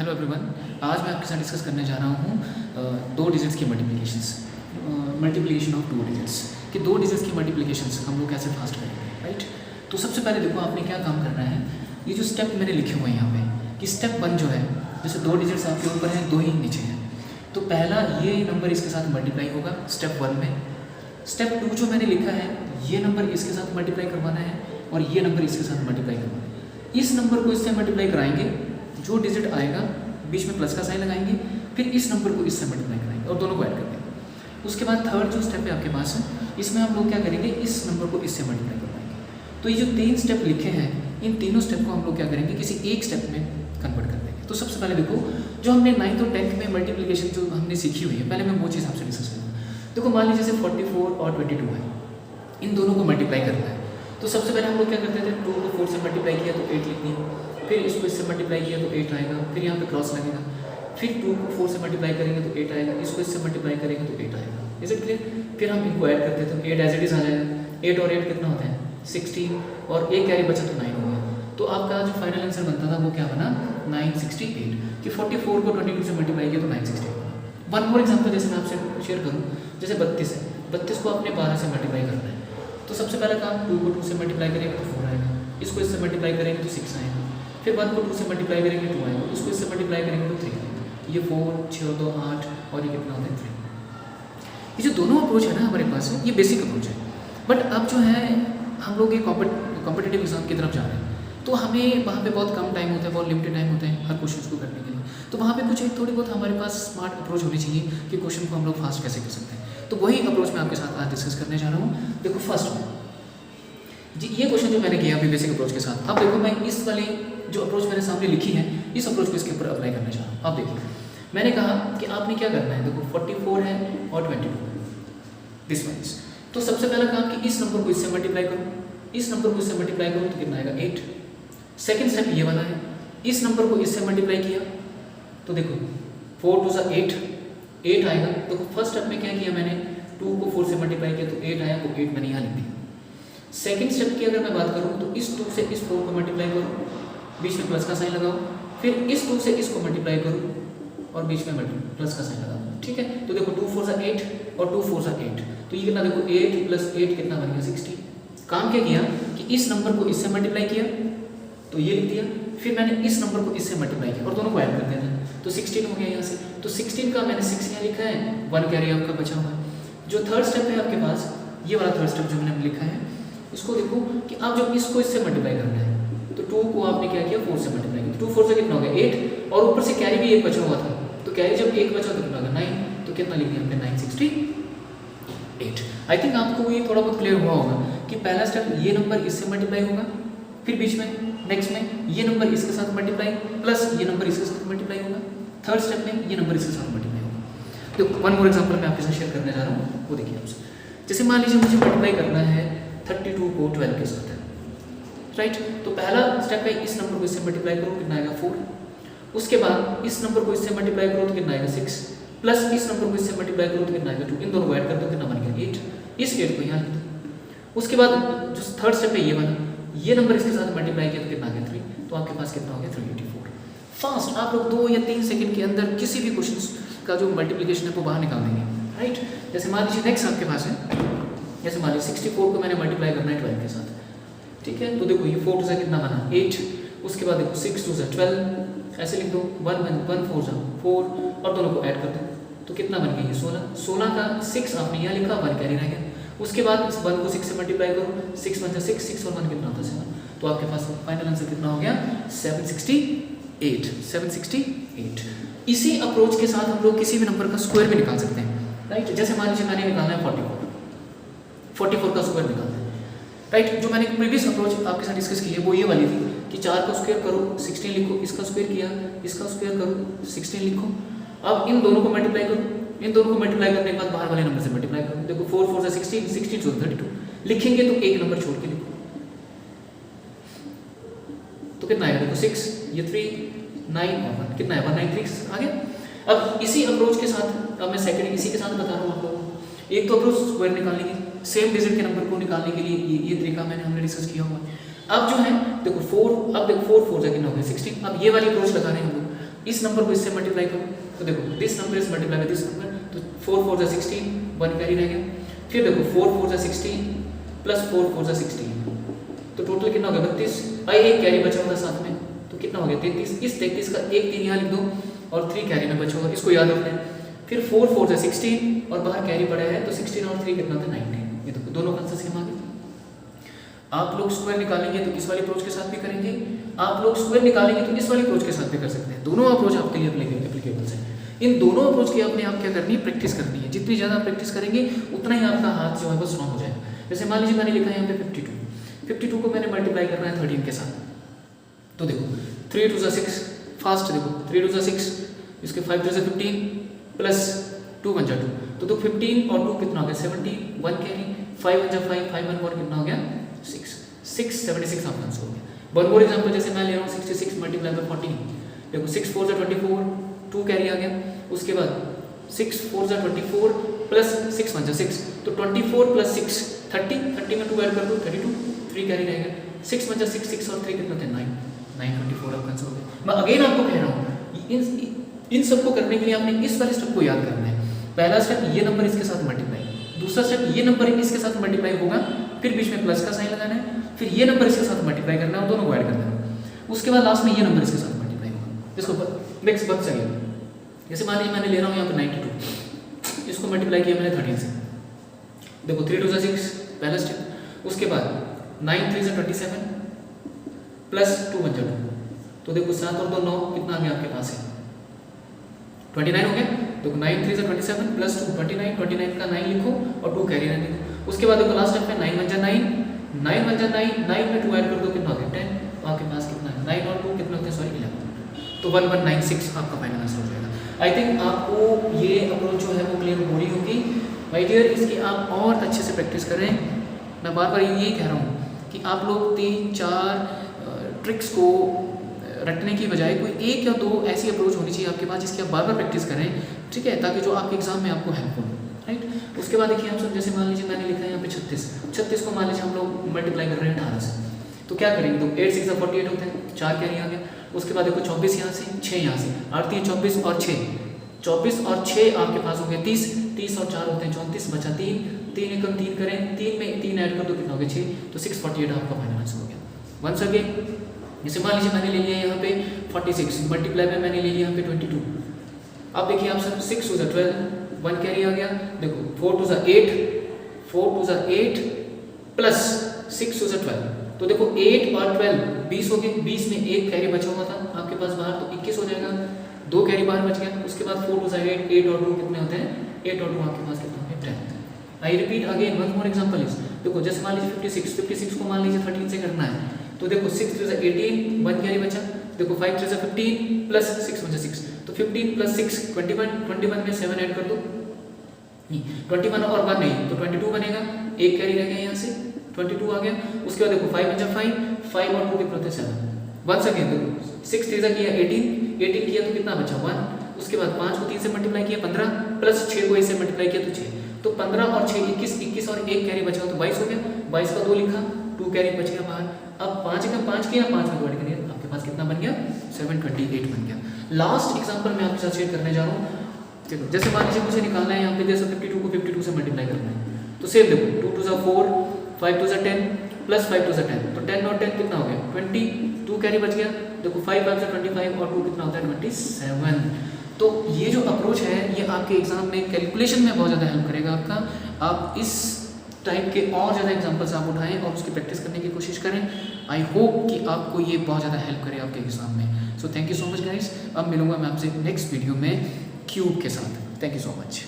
Hello everyone. आज मैं आपके साथ डिस्कस करने जा रहा हूँ दो डिजिट्स की मल्टीप्लिकेशन ऑफ टू डिजिट्स कि दो डिजिट्स की मल्टीप्लिकेशंस हम लोग कैसे फास्ट करेंगे, राइट। तो सबसे पहले देखो आपने क्या काम करना है। ये जो स्टेप मैंने लिखे हुए हैं यहाँ पे कि स्टेप 1 जो है, जैसे दो डिजिट्स आपके ऊपर हैं, दो ही नीचे हैं, तो पहला ये नंबर इसके साथ मल्टीप्लाई होगा स्टेप 1 में। स्टेप 2 जो मैंने लिखा है, ये नंबर इसके साथ मल्टीप्लाई करवाना है और ये नंबर इसके साथ मल्टीप्लाई करवाना है। इस नंबर को इससे मल्टीप्लाई कराएंगे, जो डिजिट आएगा बीच में प्लस का साइन लगाएंगे, फिर इस नंबर को इससे मल्टीप्लाई कराएंगे और दोनों को ऐड कर देंगे। उसके बाद थर्ड जो स्टेप है आपके पास, इसमें हम लोग क्या करेंगे, इस नंबर को इससे मल्टीप्लाई करवाएंगे। तो ये जो 3 स्टेप लिखे हैं, इन तीनों स्टेप को हम लोग क्या करेंगे, किसी एक स्टेप में कन्वर्ट कर देंगे। तो सबसे पहले देखो, जो हमने 9th और 10th में मल्टीप्लिकेशन जो हमने सीखी हुई है, पहले मैं वो चीज़ आपसे डिस्कस करूँगा। देखो मान लीजिए जैसे 44 और 22 है, इन दोनों को मल्टीप्लाई करना है। तो सबसे पहले हम लोग क्या करते थे, 2 को 4 से मल्टीप्लाई किया तो 8 लिख दिया, फिर इसको इससे मल्टीप्लाई किया तो 8 आएगा, फिर यहाँ पे क्रॉस लगेगा, फिर 2 को 4 से मल्टीप्लाई करेंगे तो 8 आएगा, इसको इससे मल्टीप्लाई करेंगे तो 8 आएगा। Is it clear? फिर हम इनको ऐड करते तो 8 एज इट इज आ जाएगा। 8 और 8 कितना होता है 16, और एक कैरी बचा तो 9 हो गया। तो आपका जो फाइनल आंसर बनता था वो क्या बना, 968, कि 44 को 22 से मल्टीप्लाई किया तो 968 बना। वन मोर एग्जाम्पल जैसे मैं आपसे शेयर करूँ, जैसे 32 है, 32 को आपने 12 से मल्टीप्लाई करना है। तो सबसे पहला काम, 2 को 2 से मल्टीप्लाई करेंगे तो 4 आएगा, इसको इससे मल्टीप्लाई करेंगे तो 6 आएगा, फिर 1 को 2 से मल्टीप्लाई करेंगे 2 आएगा, इसको इससे मल्टीप्लाई करेंगे तो 3 आएगा। ये 4, 6 और 2 8, और ये कितना होता है 3। ये जो दोनों अप्रोच है ना हमारे पास है, ये बेसिक अप्रोच है। बट अब जो है हम लोग ये कॉम्पिटिटिव एग्जाम की तरफ जा रहे हैं, तो हमें वहाँ पे बहुत कम टाइम होता है, बहुत लिमिटेड टाइम होता है हर क्वेश्चन को करने के लिए। तो वहाँ पे कुछ एक थोड़ी बहुत हमारे पास स्मार्ट अप्रोच होनी चाहिए कि क्वेश्चन को हम लोग फास्ट कैसे कर सकते हैं। तो वही अप्रोच मैं आपके साथ आज डिस्कस करने जा रहा हूँ। देखो फर्स्ट में जी, ये क्वेश्चन जो मैंने किया अभी बेसिक अप्रोच के साथ, अब देखो मैं इस वाली जो अप्रोच मैंने सामने लिखी है, इस अप्रोच को इसके ऊपर अप्लाई करना चाह रहा हूँ। अब देखिए मैंने कहा कि आपने क्या करना है, देखो 44 है और 22 दिस वाइज। तो सबसे पहला काम कि इस नंबर को इससे मल्टीप्लाई करो, इस नंबर को इससे मल्टीप्लाई करो तो कितना आएगा 8। सेकेंड स्टेप ये वाला है, इस नंबर को इससे मल्टीप्लाई किया तो देखो 4 2 सा 8 आएगा। देखो फर्स्ट स्टेप में क्या किया मैंने, 2 को 4 से मल्टीप्लाई किया तो 8 आया, तो 8 मैंने यहाँ लिख दिया। सेकेंड स्टेप की अगर मैं बात करूँ तो इस 2 से इस 4 को मल्टीप्लाई करो, बीच में प्लस का साइन लगाओ, फिर इस 2 से इसको मल्टीप्लाई करो और बीच में प्लस का साइन लगा दो, ठीक है। तो देखो 2 4 सा 8 और 2 4 सा 8, तो ये कितना, देखो 8 + 8 कितना बन गया 60। काम क्या किया कि इस नंबर को इससे मल्टीप्लाई किया तो ये लिख दिया, फिर मैंने इस नंबर को इससे मल्टीप्लाई किया और दोनों को ऐड कर देना, तो 16 हो गया यहाँ से। तो 16 का मैंने 6 यहाँ लिखा है, 1 कैरी आपका बचा हुआ है। जो थर्ड स्टेप है आपके पास, ये वाला थर्ड स्टेप जो मैंने लिखा है, इसको देखो कि आप जब इसको इससे मल्टीप्लाई करना है तो 2 को आपने क्या किया 4 से मल्टीप्लाई किया, 2 4 से कितना हो गया 8, और ऊपर से कैरी भी 1 बचा हुआ था, तो कैरी जब 1 बचा तो कितना होगा 9, तो कितना लिख दिया हमने 968। आई थिंक आपको ये थोड़ा बहुत क्लियर हुआ होगा कि पहला स्टेप ये नंबर इससे मल्टीप्लाई होगा, फिर बीच में नेक्स्ट में ये नंबर इसके साथ मल्टीप्लाई प्लस ये नंबर इसके साथ मल्टीप्लाई होगा, थर्ड स्टेप में ये नंबर इसके साथ मल्टीप्लाई होगा। तो वन मोर एग्जांपल मैं आपके साथ शेयर करने जा रहा हूँ, वो देखिए आपसे। जैसे मान लीजिए मुझे मल्टीप्लाई करना है 32 को 12 के साथ, राइट। तो पहला स्टेप है इस नंबर को इससे मल्टीप्लाई करो, कितना आएगा 4। उसके बाद इस नंबर को इससे मल्टीप्लाई करो तो कितना आएगा 6, प्लस इस नंबर को इससे मल्टीप्लाई करो तो कितना आएगा 2, इन दोनों को ऐड कर दो, कितना बन गया 8। इस 8 को यहाँ लिख दो। उसके बाद जो थर्ड स्टेप है ये वाला, ये नंबर इसके साथ मल्टीप्लाई किया तो कितना आ गया 3, तो आपके पास कितना हो गया 384। फास्ट आप लोग 2 या 3 सेकंड के अंदर किसी भी क्वेश्चन का जो मल्टीप्लिकेशन है वो बाहर निकाल देंगे, राइट। जैसे मान लीजिए नेक्स्ट आपके पास है, जैसे मान लीजिए 64 को मैंने मल्टीप्लाई करना है 12 के साथ, ठीक है। तो देखो ये 4 2 से कितना बना 8, उसके बाद देखो 6 2 से 12, ऐसे लिख दो, 1 4 से 4 और दोनों को ऐड कर दो, तो कितना बन गया ये 16 का 6 आपने यहाँ लिखा, 1 कैरी रह गया। उसके बाद इस 1 को 6 से मल्टीप्लाई करो, 6 1 6 6 और 1 कितना होता है 7, तो आपके पास फाइनल आंसर कितना हो गया 768। इसी अप्रोच के साथ हम लोग किसी भी नंबर का स्क्वायर भी निकाल सकते हैं, राइट। जैसे मान लीजिए मैंने निकालना है 44 का स्क्वायर निकालना है, राइट। जो मैंने प्रीवियस अप्रोच आपके साथ डिस्कस की है वो ये वाली थी कि 4 का स्क्वायर करो 16 लिखो, इसका स्क्वायर किया, इसका स्क्वायर करो 16 लिखो। अब इन दोनों को मल्टीप्लाई करो, इन दोनों को मल्टीप्लाई करने के बाद बाहर वाले नंबर से मल्टीप्लाई करो। देखो 4 4 से 16 16 4 32 लिखेंगे तो एक नंबर छोड़ के लिखो, तो कितना आएगा देखो 6, ये 3 9 और 1 कितना है 193 आ गया। अब इसी अप्रोच के साथ, अब मैं सेकंड इसी के साथ बता रहा हूँ आपको, एक तो अप्रोच स्क्वायर निकालने की, सेम डिजिट के नंबर को निकालने के लिए ये तरीका हमने डिस्कस किया हुआ है। अब जो है देखो 4, अब देखो 4 4 से कितना हो गया 16। अब ये वाली अप्रोच लगा रहे हैं हम लोग, इस नंबर को इससे मल्टीप्लाई करो, तो देखो this number is multiply by this number, तो 4 4 जा 16, 1 कैरी रह गया। फिर देखो 4 4 जा 16 प्लस 4 4 जा 16, तो टोटल कितना हो गया 32, आई एक कैरी बचा होगा साथ में, तो कितना हो गया 33। इस 33 का एक 3 यहाँ लिख दो और 3 कैरी में बचा होगा, इसको याद रखना है। फिर 4 4 जा 16 और बाहर कैरी पड़ा है, तो 16 और 3 कितना था 19। ये देखो दोनों आंसर सेम आ गए। आप लोग स्क्वायर निकालेंगे तो इस वाली अप्रोच के साथ भी करेंगे, आप लोग स्क्वायर निकालेंगे तो इस वाली अप्रोच के साथ भी कर सकते हैं। दोनों अप्रोच आपके लिए एप्लीकेबल है। इन दोनों अप्रोच की आपने आप क्या करनी है, प्रैक्टिस करनी है। जितनी ज़्यादा प्रैक्टिस करेंगे उतना ही आपका हाथ जो है वो स्ट्रॉन्ग हो जाएगा। जैसे मान लीजिए मैंने लिखा है यहाँ पे 52 को मैंने मल्टीप्लाई करना है 13 के साथ, तो देखो 3 2 जा 6, फास्ट देखो 3 2 जा 6, इसके 5 3 जा 15 प्लस 2 1 जा 2, तो 15 और 2 कितना हो गया 17, 1 कैरी, 5 1 जा 5, 5 1 4 कितना हो गया 6, 76 आपका आंसर हो गया। वन मोर एग्जांपल, जैसे मैं ले रहा हूँ 66 मल्टीप्लाई बाय 14, देखो 6 4 जा 24, 2 कैरी आ गया। उसके बाद 6 4 जा 24 प्लस 6 1 जा 6, तो 24 प्लस 6 30 में 2 ऐड कर दो 32, 3 कैरी रहेगा। 6 1 जा 6, 6 और 3 कितना थे 9, 24 आपका आंसर हो गया। मैं अगेन आपको कह रहा हूँ इन सबको करने के लिए आपने इस वाले स्टेप को याद करना है। पहला स्टेप ये नंबर इसके साथ मल्टीप्लाई, दूसरा स्टेप ये नंबर इसके साथ मल्टीप्लाई होगा, फिर बीच में प्लस का साइन लगाना है, फिर ये नंबर इसके साथ मल्टीप्लाई करना है, दोनों को ऐड कर देना। उसके बाद लास्ट में ये नंबर इसके साथ मल्टीप्लाई होगा, इसको नेक्स्ट बात चाहिए। जैसे मान लीजिए मैंने ले रहा हूँ यहाँ पे 92, इसको मल्टीप्लाई किया मैंने 13 से, देखो 3 2 जा 6 पहला स्टेप। उसके बाद 9 3 जा 27 प्लस 2 1 जा 2, तो देखो 7 और 2 9 कितना आ गया आपके पास है 29 हो गया। देखो 9 3 जा 27 प्लस 2 29, 29 का 9 लिखो और 2 कैरी रहने दो। उसके बाद देखो लास्ट स्टेप में 9 1 जा 9, 9 1 जा 9, 9 में 2 ऐड कर दो कितना हो गया 10, तो आपके पास कितना है 9 और 2 कितना होते हैं सॉरी 11, तो 1196 आपका फाइनल आंसर हो जाएगा। आई थिंक आपको ये अप्रोच जो है वो क्लियर हो रही होगी माय डियर। इसकी आप और अच्छे से प्रैक्टिस करें। मैं बार बार यही कह रहा हूँ कि आप लोग 3-4 ट्रिक्स को रटने की बजाय कोई 1 या 2 ऐसी अप्रोच होनी चाहिए आपके पास जिसकी आप बार बार प्रैक्टिस करें, ठीक है, ताकि जो आपके एग्जाम में आपको हेल्प हो, राइट। उसके बाद देखिए आप सब, जैसे मान लीजिए मैंने लिखा है यहाँ पे 36 को मान लीजिए हम लोग मल्टीप्लाई कर रहे हैं 18 से, तो क्या करेंगे, तो 8 6 48 होते हैं, 4 कैरी आ गया। उसके बाद देखो 24 यहाँ से, 6 यहाँ से, 8 3 24 और 6, 24 और 6 आपके पास हो गया 30, 30 और 4 होते हैं 34, बचा 3, 3 एकम 3 करें, 3 में 3 ऐड कर दो कितना हो गया 6, तो 648 आपका फाइनल आंसर हो गया। वंस अगेन जैसे मान लीजिए मैंने ले लिया यहाँ पे 46, मल्टीप्लाई में मैंने ले लिया यहाँ पे 22। अब देखिए आप सब 6 2 जा 12, 1 कैरी आ गया। देखो 4 2 जा 8, 4 2 जा 8 प्लस 6 2 जा 12, तो देखो 8 और 12 20 हो गए, 20 में 1 कैरी बचा हुआ था आपके पास बाहर, तो 21 हो जाएगा, 2 कैरी बाहर बच गया। उसके बाद 4 2 जा 8, 8 और 2 कितने होते हैं 8 और 2 आपके पास कितना होते हैं 10। I repeat again one more example is, देखो जैसे मान लीजिए 56 को मान लीजिए 13 से करना है, तो देखो 6 3 जा 18, 1 कैरी बचा। देखो 5 3 जा 15 प्लस 6 1 जा 6, तो 15 प्लस 6 21 में 7 ऐड कर दो, 21 और 1 नहीं तो 22 बनेगा, 1 कैरी रह गया यहाँ से 22 आ गया। उसके बाद देखो 5 1 जा 5, 5 और 2 कितने होते हैं 7। वंस अगेन देखो 6 3 जा किया 18 किया तो कितना बचा 1। उसके बाद 5 को 3 से मल्टीप्लाई किया 15 प्लस 6 को इससे मल्टीप्लाई किया तो 6, तो 15 और 6 21 और 1 कैरी बचा तो 22 हो गया। 22 का 2 लिखा, 2 कैरी बच गया बाहर। अब 5 का 5 किया, 5 में डिवाइड करिए, आपके पास कितना बन गया 728 बन गया। लास्ट एग्जांपल मैं आपके साथ शेयर करने जा रहा हूँ। देखो जैसे मान लीजिए मुझे निकालना है यहाँ पे, जैसे 52 को 52 से मल्टीप्लाई करना है, तो सेम देखो 2 2 जा 4, 5 2 जा 10 प्लस 5 2 जा 10, तो 10 और 10 कितना हो गया 20, 2 कैरी बच गया। देखो 5 5 जा 25 और 2 कितना होता है 27। तो ये जो अप्रोच है ये आपके एग्जाम में कैलकुलेशन में बहुत ज़्यादा हेल्प करेगा आपका। आप इस टाइप के और ज़्यादा एग्जाम्पल्स आप उठाएं और उसकी प्रैक्टिस करने की कोशिश करें। आई होप कि आपको ये बहुत ज़्यादा हेल्प करे आपके एग्जाम में। So thank you so much guys. अब मिलूंगा मैं आपसे नेक्स्ट वीडियो में क्यूब के साथ। Thank you so much.